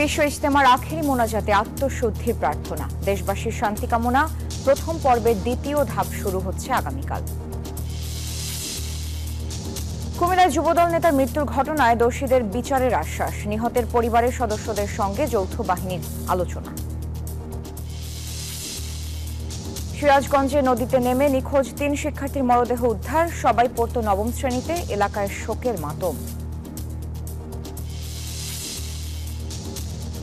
বিশ্ব ইজতেমার আখেরি মোনাজাতে আত্মশুদ্ধির প্রার্থনা, দেশবাসীর শান্তি কামনা। প্রথম পর্বের দ্বিতীয় ধাপ শুরু হচ্ছে আগামীকাল। কুমিল্লায় যুবদল নেতার মৃত্যুর ঘটনায় দোষীদের বিচারের আশ্বাস, নিহতের পরিবারের সদস্যদের সঙ্গে যৌথ বাহিনীর আলোচনা। সিরাজগঞ্জে নদীতে নেমে নিখোঁজ ৩ শিক্ষার্থীর মরদেহ উদ্ধার, সবাই পড়ত নবম শ্রেণীতে, এলাকায় শোকের মাতম।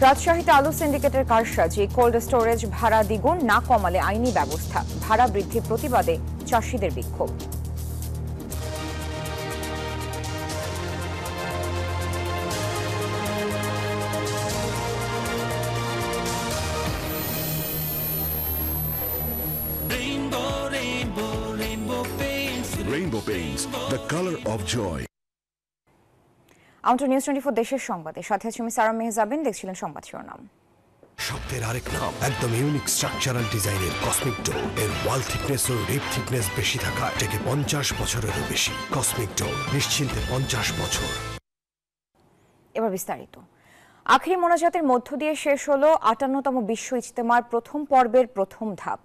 রাজশাহীতে আলু সিন্ডিকেটের কারসাজি, কোল্ড স্টোরেজ ভাড়া দ্বিগুণ না কমালে আইনি ব্যবস্থা, ভাড়া বৃদ্ধির প্রতিবাদে চাষিদের বিক্ষোভ। Rainbow Paints, the color of joy. News 24 দেশের সংবাদে সাথে আছি আমি সারা মেহজাবিন। দেখছিলেন সংবাদ শিরোনাম। শব্দের আরেক নাম, একদম ইউনিক স্ট্রাকচারাল ডিজাইনের কসমিক ডোর। এর ওয়াল থিকনেস ও রিপ থিকনেস বেশি থাকা থেকে 50 বছরেরও বেশি। কসমিক ডোর, নিশ্চিন্তে 50 বছর। এবার বিস্তারিত। আখেরি মোনাজাতের মধ্য দিয়ে শেষ হলো 58তম বিশ্ব ইজতেমার প্রথম পর্বের প্রথম ধাপ।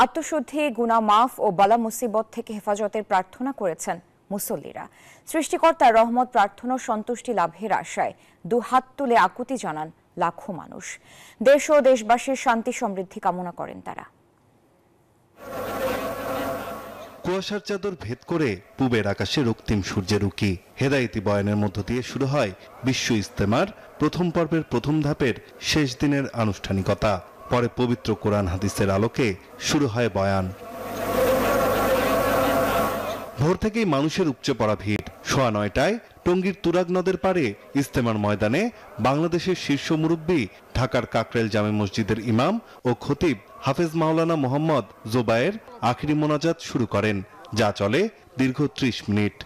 আত্মশুদ্ধি, গুনাহ মাফ ও বালা মুসিবত থেকে হেফাজতের প্রার্থনা করেছেন মুসল্লিরা। সৃষ্টিকর্তার রহমত প্রার্থনা ও সন্তুষ্টি লাভের আশায় দুহাত তুলে আকুতি জানান লাখো মানুষ। দেশ ও দেশবাসীর শান্তি সমৃদ্ধি কামনা করেন তারা। কুয়াশার চাদর ভেদ করে পূবের আকাশে রক্তিম সূর্যের উকি। হেদায়েতি বয়ানের মধ্য দিয়ে শুরু হয় বিশ্ব ইজতেমার প্রথম পর্বের প্রথম ধাপের শেষ দিনের আনুষ্ঠানিকতা। পরে পবিত্র কোরআন হাদিসের আলোকে শুরু হয় বয়ান। ভোর থেকেই মানুষের উপচে পড়া ভিড়। 9:30টায় টঙ্গীর তুরাগ নদের পাড়ে ইজতেমার ময়দানে বাংলাদেশের শীর্ষ মুরব্বী, ঢাকার কাকরাইল জামে মসজিদের ইমাম ও খতিব হাফেজ মাওলানা মোহাম্মদ জোবায়ের আখেরি মোনাজাত শুরু করেন, যা চলে দীর্ঘ 30 মিনিট।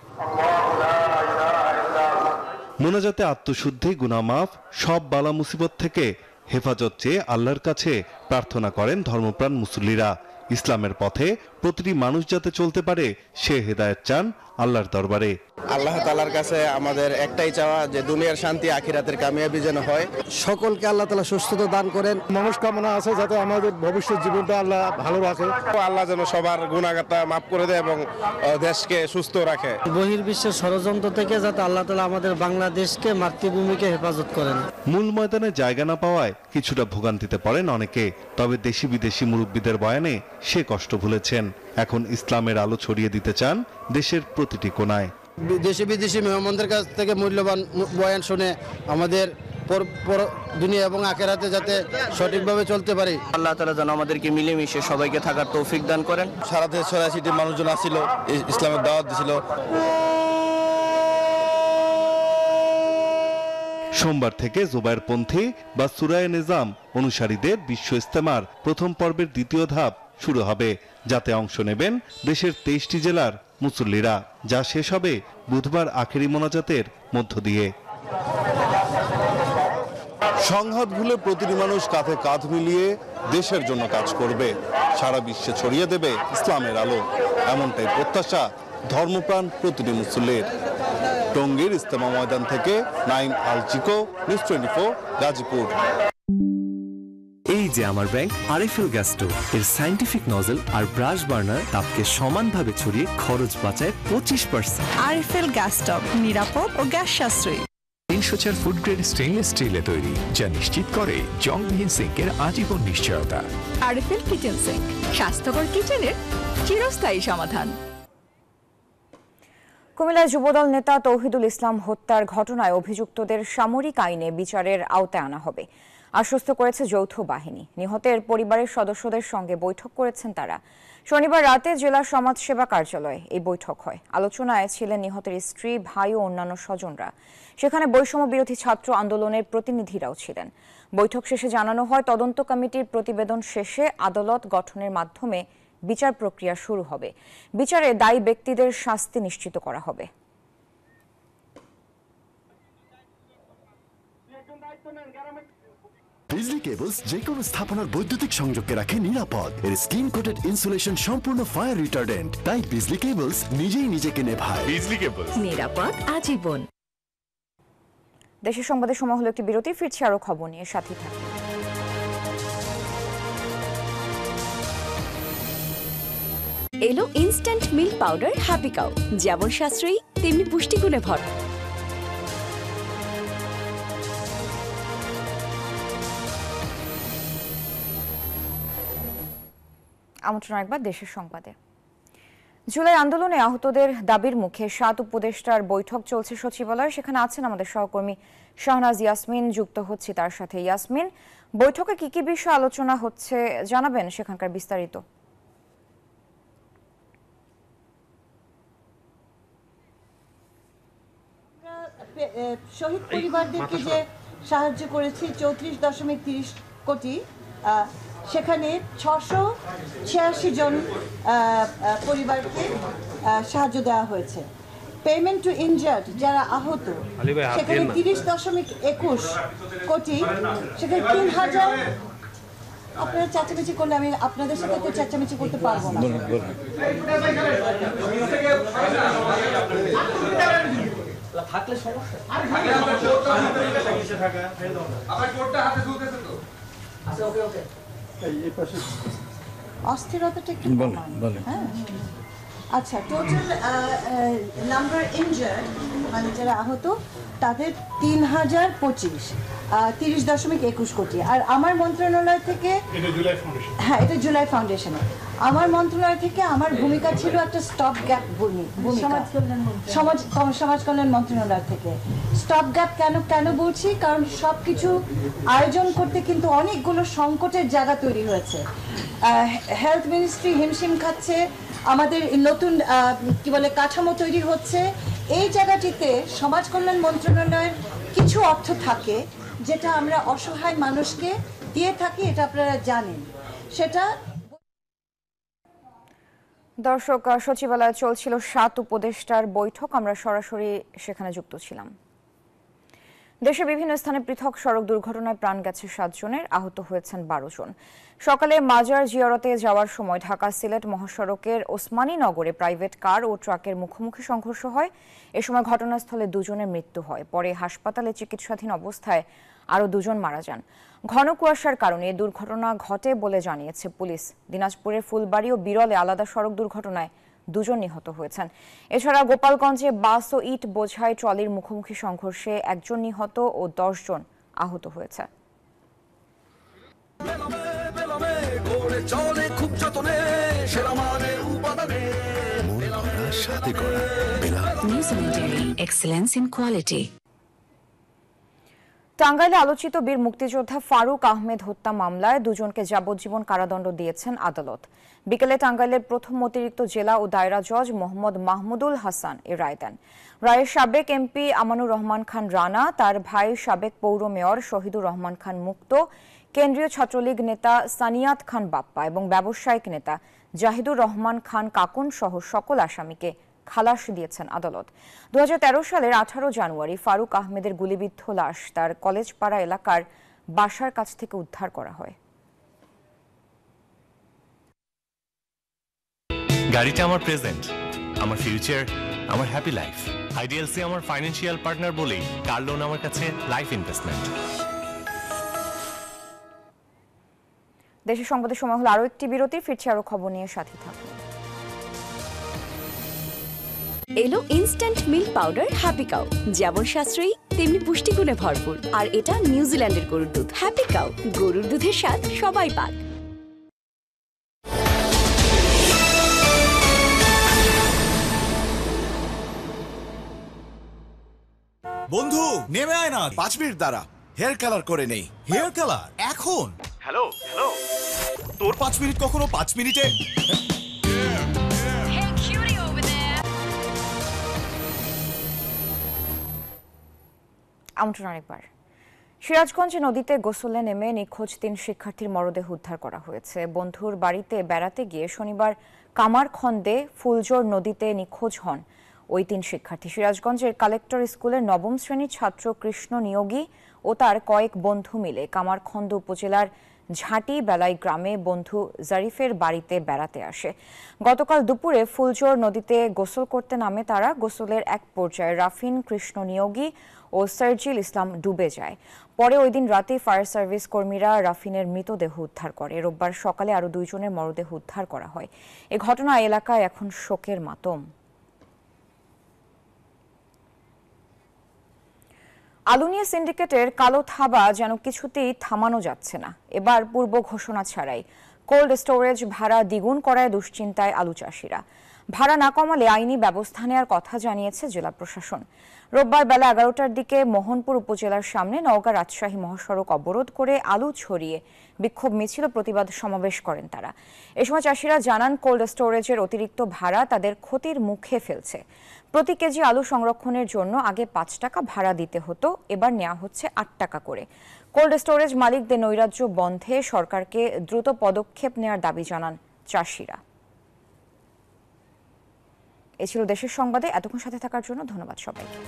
মোনাজাতে আত্মশুদ্ধি, গুনাহ মাফ, সব বালা মুসিবত থেকে হেফাজত চেয়ে আল্লাহর কাছে প্রার্থনা করেন ধর্মপ্রাণ মুসল্লিরা। ইসলামের পথে প্রতিটি মানুষ যাতে চলতে পারে সে হেদায়েত চান আল্লাহর দরবারে। আল্লাহ তাআলার কাছে আমাদের একটাই চাওয়া যে দুনিয়ার শান্তি, আখিরাতের কামিয়াবি যেন হয়। সকলকে আল্লাহ তাআলা সুস্থতা দান করেন। মনস্কামনা আছে যাতে আমাদের ভবিষ্যৎ জীবনটা আল্লাহ ভালো রাখে। আল্লাহ যেন সবার গুনাহগাতা মাফ করে দেয় এবং দেশকে সুস্থ রাখে। বহির্বিশ্বের ষড়যন্ত্র থেকে যাতে আল্লাহ তাআলা আমাদের বাংলাদেশকে, মাতৃভূমিকে হেফাজত করেন। মূল ময়দানে জায়গা না পাওয়ায় কিছুটা ভোগান্তিতে পড়েন অনেকে, তবে দেশি বিদেশি মুরব্বীদের বয়ানে সে কষ্ট ভুলেছেন। এখন ইসলামের আলো ছড়িয়ে দিতে চান দেশের প্রতিটি কোনায়। দেশি বিদেশি মেহমানদের কাছ থেকে মূল্যবান বয়ান শুনে আমাদের দুনিয়া এবং আখিরাতে যাতে সঠিকভাবে চলতে পারি। আল্লাহ তাআলা যেন আমাদেরকে মিলেমিশে সবাইকে থাকার তৌফিক দান করেন। সারা দেশ 84টি মানুষজন আসছিল, ইসলামের দাওয়াত দিছিল। সোমবার থেকে জোবায়েরপন্থী বা সূরায়ে নিজাম অনুসারীদের বিশ্ব ইজতেমার প্রথম পর্বের দ্বিতীয় ধাপ শুরু হবে, যাতে অংশ নেবেন দেশের 23টি জেলার মুসল্লিরা, যা শেষ হবে বুধবার আখেরি মোনাজাতের মধ্য দিয়ে। সংঘাত ভুলে প্রতিটি মানুষ কাঁধে কাঁধ মিলিয়ে দেশের জন্য কাজ করবে, সারা বিশ্বে ছড়িয়ে দেবে ইসলামের আলো, এমনটাই প্রত্যাশা ধর্মপ্রাণ প্রতিটি মুসল্লির। টঙ্গীর ইজতেমা ময়দান থেকে নাইম আল চিকো, নিউজ 24, গাজীপুর। এই যে আমার ব্যাংক আরএফএল গ্যাস স্টোভ, এর সায়েন্টিফিক নজল আর ব্রাশ বার্নার তাপকে সমানভাবে ছড়িয়ে খরচ বাঁচায় 25%। আরএফএল গ্যাস স্টোভ নিরাপদ ও গ্যাস সাশ্রয়ী। 304 ফুড গ্রেড স্টেইনলেস স্টিলে তৈরি, যা নিশ্চিত করে জংবিহীন সিঙ্কের আজীবন নিশ্চয়তা। আরএফএল কিচেন সিঙ্ক, স্বাস্থ্যকর কিচেনের চিরস্থায়ী সমাধান। কুমিল্লায় যুবদল নেতা তৌহিদুল ইসলাম হত্যার ঘটনায় অভিযুক্তদের সামরিক আইনে বিচারের আওতায় আনা হবে, আশ্বস্ত করেছে যৌথ বাহিনী। নিহতের পরিবারের সদস্যদের সঙ্গে বৈঠক করেছেন তারা। শনিবার রাতে জেলা সমাজসেবা কার্যালয়ে এই বৈঠক হয়। আলোচনায় ছিলেন নিহতের স্ত্রী, ভাই ও অন্যান্য স্বজনরা। সেখানে বৈষম্য বিরোধী ছাত্র আন্দোলনের প্রতিনিধিরাও ছিলেন। বৈঠক শেষে জানানো হয়, তদন্ত কমিটির প্রতিবেদন শেষে আদালত গঠনের মাধ্যমে বিচার প্রক্রিয়া শুরু হবে। বিচারে দায়ী ব্যক্তিদের শাস্তি নিশ্চিত করা হবে। বিজলি কেবলস যে কোনো স্থাপনার বৈদ্যুতিক সংযোগকে রাখে নিরাপদ। এর স্কিন কোটেড ইনসুলেশন সম্পূর্ণ ফায়ার রিটার্ডেন্ট, তাই বিজলি কেবলস নিজেই নিজেকে নেভায়। বিজলি কেবলস, নিরাপদ আজীবন। দেশের সংবাদের সময় হলো একটি বিরতি, ফিরছি আরো খবর নিয়ে, সাথে থাকুন। এলো instant milk powder happy cow, যেমন সাশ্রয়ী তেমনি পুষ্টিগুণে ভর। আমন্ত্রণ একবার দেশের সংবাদে। জুলাই আন্দোলনে আহতদের দাবির মুখে 7 উপদেষ্টার বৈঠক চলছে সচিবালয়ে। সেখানে আছেন আমাদের সহকর্মী শাহনাজ ইয়াসমিন, যুক্ত হচ্ছে তার সাথে। ইয়াসমিন, বৈঠকে কি কি বিষয় আলোচনা হচ্ছে জানাবেন সেখানকার বিস্তারিত? শহীদ পরিবারদেরকে যে সাহায্য করেছি 34.30 কোটি, সেখানে 686 জন পরিবারকে সাহায্য দেওয়া হয়েছে। পেমেন্ট টু ইনজার্ড, যারা আহত, সেখানে 30.21 কোটি, সেখানে 3000। আপনারা চেঁচামেচি করলে আমি আপনাদের সাথে তো চেঁচামেচি করতে পারবো না। অস্থিরতাটা একটু হ্যাঁ। আচ্ছা, টোটাল নাম্বার ইনজার্ড মানে যারা আহত তাদের 3025, 30.21 কোটি। আর আমার মন্ত্রণালয় থেকে, হ্যাঁ এটা জুলাই ফাউন্ডেশনে, আমার মন্ত্রণালয় থেকে আমার ভূমিকা ছিল একটা স্টপ গ্যাপ সমাজ কল্যাণ মন্ত্রণালয় থেকে। স্টপ গ্যাপ কেন বলছি, কারণ সব কিছু আয়োজন করতে কিন্তু অনেকগুলো সংকটের জায়গা তৈরি হয়েছে। হেলথ মিনিস্ট্রি হিমশিম খাচ্ছে, আমাদের নতুন কি বলে কাঠামো তৈরি হচ্ছে। এই জায়গাটিতে সমাজ কল্যাণ মন্ত্রণালয়ের কিছু অর্থ থাকে যেটা আমরা অসহায় মানুষকে দিয়ে থাকি, এটা আপনারা জানেন। সেটা দর্শক, সচিবালয়ে চলছিল 7 উপদেষ্টার বৈঠক, আমরা সরাসরি সেখানে যুক্ত ছিলাম। দেশের বিভিন্ন স্থানে পৃথক সড়ক দুর্ঘটনায় প্রাণ গেছে 7 জনের, আহত হয়েছেন 12 জন। সকালে মাজার জিয়ারতে যাওয়ার সময় ঢাকা সিলেট মহাসড়কের ওসমানী নগরে প্রাইভেট কার ও ট্রাকের মুখোমুখি সংঘর্ষ হয়। এ সময় ঘটনাস্থলে 2 জনের মৃত্যু হয়। পরে হাসপাতালে চিকিৎসাধীন অবস্থায় আরও 2 জন মারা যান। ঘন কুয়াশার কারণে দুর্ঘটনা ঘটে বলে জানিয়েছে পুলিশ। দিনাজপুরের ফুলবাড়ি ও বিরলে আলাদা সড়ক দুর্ঘটনায় 2 জন নিহত হয়েছেন। এছাড়া গোপালগঞ্জে বাস ও ইট বোঝাই ট্রলির মুখোমুখি সংঘর্ষে 1 জন নিহত ও 10 জন আহত হয়েছে। টাঙ্গাইলে আলোচিত বীর মুক্তিযোদ্ধা ফারুক আহমেদ হত্যা মামলায় 2 জনকে যাবজ্জীবন কারাদণ্ড দিয়েছেন আদালত। বিকেলে টাঙ্গাইলের প্রথম অতিরিক্ত জেলা ও দায়রা জজ মোহাম্মদ মাহমুদুল হাসান এ রায় দেন। রায়ে সাবেক এমপি আমানুর রহমান খান রানা, তার ভাই সাবেক পৌর মেয়র শহীদুর রহমান খান মুক্ত, কেন্দ্রীয় ছাত্রলীগ নেতা সানিয়াত খান বাপ্পা এবং ব্যবসায়িক নেতা জাহিদুর রহমান খান কাকুন সহ সকল আসামিকে খালাস দিয়েছেন আদালত। 2013 সালের 18 জানুয়ারি ফারুক আহমেদের গুলিবিদ্ধ লাশ তার কলেজপাড়া এলাকার বাসার কাছ থেকে উদ্ধার করা হয়। গাড়িটা আমার প্রেজেন্ট, আমার ফিউচার, আমার হ্যাপি লাইফ। আইডিএলসি আমার ফাইন্যান্সিয়াল পার্টনার বলেই কার লোন আমার কাছে লাইফ ইনভেস্টমেন্ট। দেশের সংবাদের সময় হলো আরো একটি বিরতি, ফিরছি আরো খবর নিয়ে, সাথে থাকুন। এলো instant milk powder happy cow, যেমন সাশ্রয়ী তেমনি পুষ্টিগুণে ভরপুর। আর এটা নিউজিল্যান্ডের গরুর দুধ। হ্যাপি কাউ, গরুর দুধের স্বাদ সবাই পাক। বন্ধু নেমে আয় না, 5 মিনিট দাঁড়া, হেয়ার কালার করে নেই। হেয়ার কালার এখন? হ্যালো, তোর 5 মিনিট কখনো 5 মিনিটে? আমন্ত্রণ আরেকবার। সিরাজগঞ্জ নদীতে গোসলে নেমে নিখোঁজ 3 শিক্ষার্থীর মরদেহ উদ্ধার করা হয়েছে। বন্ধুর বাড়িতে বেড়াতে গিয়ে শনিবার কামারখন্দে ফুলজোর নদীতে নিখোঁজ হন ওই 3 শিক্ষার্থী। সিরাজগঞ্জের কালেক্টর স্কুলের 9ম শ্রেণীর ছাত্র কৃষ্ণ নিয়োগী ও তার কয়েক বন্ধু মিলে কামারখন্দ উপজেলার ঝাঁটি বেলাই গ্রামে বন্ধু জারিফের বাড়িতে বেড়াতে আসে। গতকাল দুপুরে ফুলজোর নদীতে গোসল করতে নামে তারা। গোসলের এক পর্যায়ে রাফিন, কৃষ্ণ নিয়োগী ও সার্জিল ইসলাম ডুবে যায়। পরে ওই দিন রাতে ফায়ার সার্ভিস কর্মীরা রাফিনের মৃতদেহ উদ্ধার করে। রোববার সকালে আরও 2 জনের মরদেহ উদ্ধার করা হয়। এ ঘটনায় এলাকায় এখন শোকের মাতম। আলু নিয়ে সিন্ডিকেটের কালো থাবা যেন কিছুতেই থামানো যাচ্ছে না। এবার পূর্ব ঘোষণা ছাড়াই কোল্ড স্টোরেজ ভাড়া দ্বিগুণ করায় দুশ্চিন্তায় আলু চাষিরা। ভাড়া না কমালে আইনি ব্যবস্থা নেওয়ার কথা জানিয়েছে জেলা প্রশাসন। রোববার বেলা 11টার দিকে মোহনপুর উপজেলার সামনে নওগাঁ রাজশাহী মহাসড়ক অবরোধ করে আলু ছড়িয়ে বিক্ষোভ মিছিল ও প্রতিবাদ সমাবেশ করেন তারা। এ সময় চাষিরা জানান, কোল্ড স্টোরেজের অতিরিক্ত ভাড়া তাদের ক্ষতির মুখে ফেলছে। প্রতি কেজি আলু সংরক্ষণের জন্য আগে 5 টাকা ভাড়া দিতে হতো, এবার নেওয়া হচ্ছে 8 টাকা করে। কোল্ড স্টোরেজ মালিকদের নৈরাজ্য বন্ধে সরকারকে দ্রুত পদক্ষেপ নেওয়ার দাবি জানান চাষিরা। এ ছিল দেশের সংবাদে। এতক্ষণ সাথে থাকার জন্য ধন্যবাদ সবাইকে।